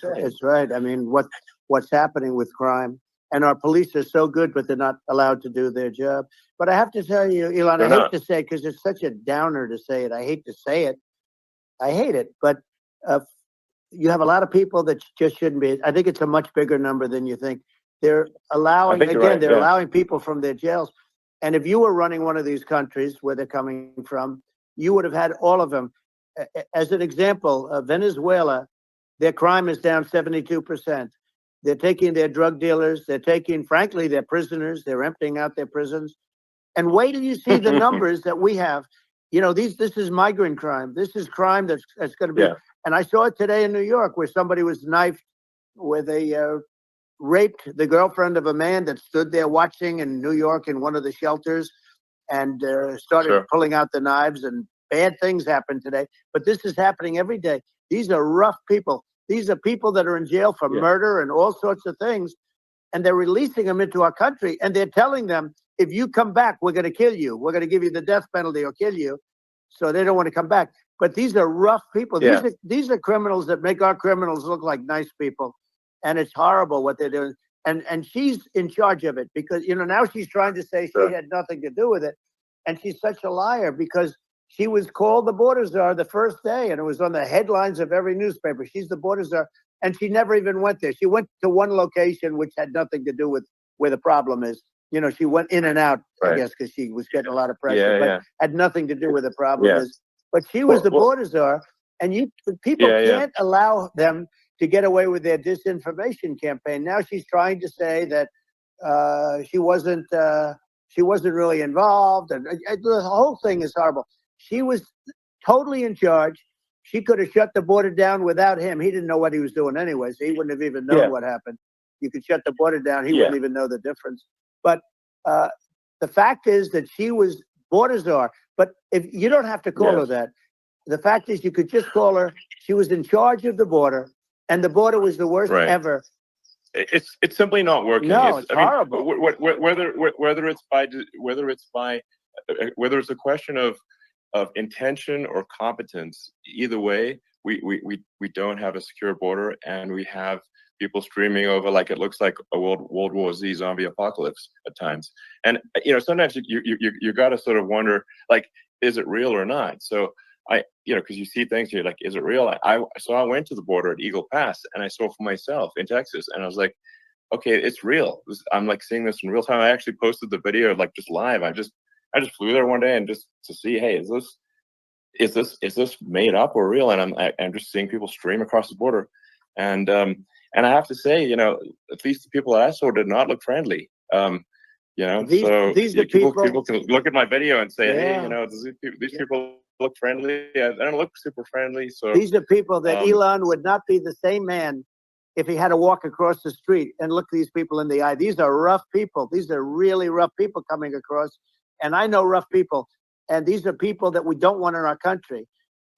it's right. I mean, what's happening with crime, and our police are so good, but they're not allowed to do their job. But I have to tell you, Elon, I hate to say it because it's such a downer to say it. I hate to say it. I hate it, but you have a lot of people that just shouldn't be. I think it's a much bigger number than you think. They're allowing, again, right, they're allowing people from their jails. And if you were running one of these countries where they're coming from, you would have had all of them. As an example, Venezuela, their crime is down 72%. They're taking their drug dealers. They're taking, frankly, their prisoners. They're emptying out their prisons. And wait till you see the numbers that we have. You know, this is migrant crime. This is crime that's going to be. And I saw it today in New York where somebody was knifed, where they raped the girlfriend of a man that stood there watching in New York in one of the shelters and started pulling out the knives, and bad things happened today. But this is happening every day. These are rough people. These are people that are in jail for murder and all sorts of things. And they're releasing them into our country. And they're telling them, if you come back, we're going to kill you. We're going to give you the death penalty or kill you. So they don't want to come back. But these are rough people. These are criminals that make our criminals look like nice people. And it's horrible what they're doing. And she's in charge of it because, you know, now she's trying to say she had nothing to do with it. And she's such a liar because she was called the border czar the first day, and it was on the headlines of every newspaper. She's the border czar, and she never even went there. She went to one location which had nothing to do with where the problem is. You know, she went in and out, I guess, because she was getting a lot of pressure, but had nothing to do with the problem is. But she was the border czar, and people can't allow them to get away with their disinformation campaign. Now she's trying to say that she wasn't really involved, and the whole thing is horrible. She was totally in charge. She could have shut the border down without him. He didn't know what he was doing anyway, so he wouldn't have even known what happened. You could shut the border down. He wouldn't even know the difference. But the fact is that she was border czar. But if you don't have to call her that, the fact is you could just call her. She was in charge of the border, and the border was the worst ever. It's simply not working. No, it's horrible. Whether it's a question of intention or competence, either way, we don't have a secure border, and we have people streaming over like it looks like a World War Z zombie apocalypse at times. And you know, sometimes you got to sort of wonder, like, is it real or not? So because you see things, you're like, is it real? I went to the border at Eagle Pass, and I saw for myself in Texas, and I was like, okay, it's real. I'm like seeing this in real time. I actually posted the video like just live. I just flew there one day and just to see, hey, is this made up or real? And I'm just seeing people stream across the border, and I have to say, you know, at least the people that I saw did not look friendly. You know, these are people can look at my video and say, hey, you know, these people look friendly. I don't look super friendly. So these are people that Elon would not be the same man if he had to walk across the street and look these people in the eye. These are rough people. These are really rough people coming across. And I know rough people. And these are people that we don't want in our country.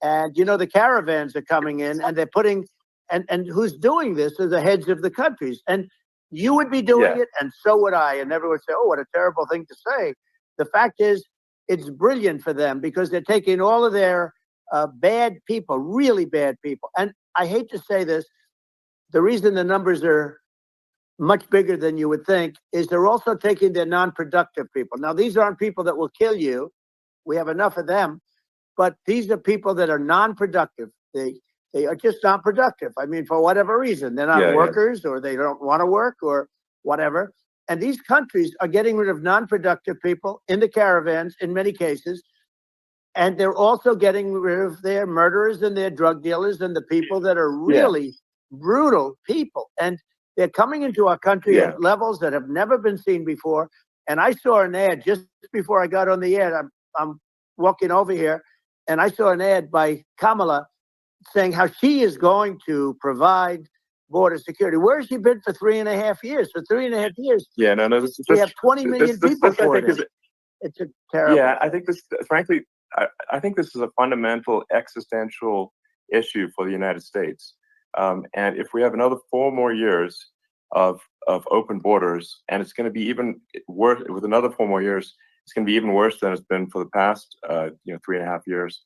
And, you know, the caravans are coming in, and they're putting, and who's doing this are the heads of the countries. And you would be doing it, and so would I. And everyone would say, oh, what a terrible thing to say. The fact is, it's brilliant for them because they're taking all of their bad people, really bad people. And I hate to say this, the reason the numbers are much bigger than you would think is they're also taking their non-productive people. Now, these aren't people that will kill you. We have enough of them. But these are people that are non-productive. They are just not productive. I mean, for whatever reason, they're not workers, or they don't want to work, or whatever. And these countries are getting rid of non-productive people in the caravans in many cases. And they're also getting rid of their murderers and their drug dealers and the people that are really brutal people. And they're coming into our country at levels that have never been seen before. And I saw an ad just before I got on the air. I'm walking over here, and I saw an ad by Kamala saying how she is going to provide border security. Where has she been for 3.5 years? For 3.5 years, we have 20 million people. It's a terrible. Yeah, I think this, frankly, I think this is a fundamental existential issue for the United States. And if we have another 4 more years of open borders, and it's going to be even worse with another 4 more years, it's going to be even worse than it's been for the past 3.5 years.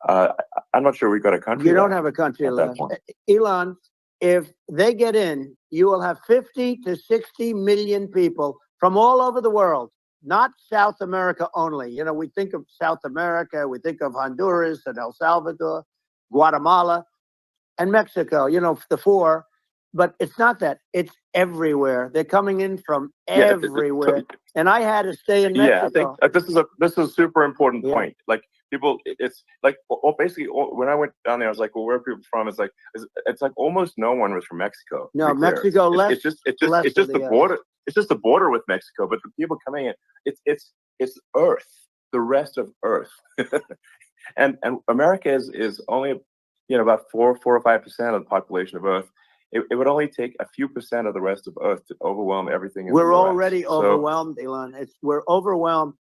I'm not sure we've got a country. You don't have a country left. Elon, if they get in, you will have 50 to 60 million people from all over the world, not South America only. You know, we think of South America, we think of Honduras and El Salvador, Guatemala, and Mexico, you know, the four. But it's not that. It's everywhere. They're coming in from everywhere. And I had to stay in Mexico. Yeah, I think this is a super important point. Like people, it's like, well, basically, when I went down there, I was like, well, where are people from? It's like almost no one was from Mexico. No, Mexico less. It's just the border. It's just the border with Mexico. But the people coming in, it's Earth, the rest of Earth, and America is only, you know, about 4 or 5% of the population of Earth. It would only take a few percent of the rest of Earth to overwhelm everything. We're already overwhelmed, Elon. We're overwhelmed.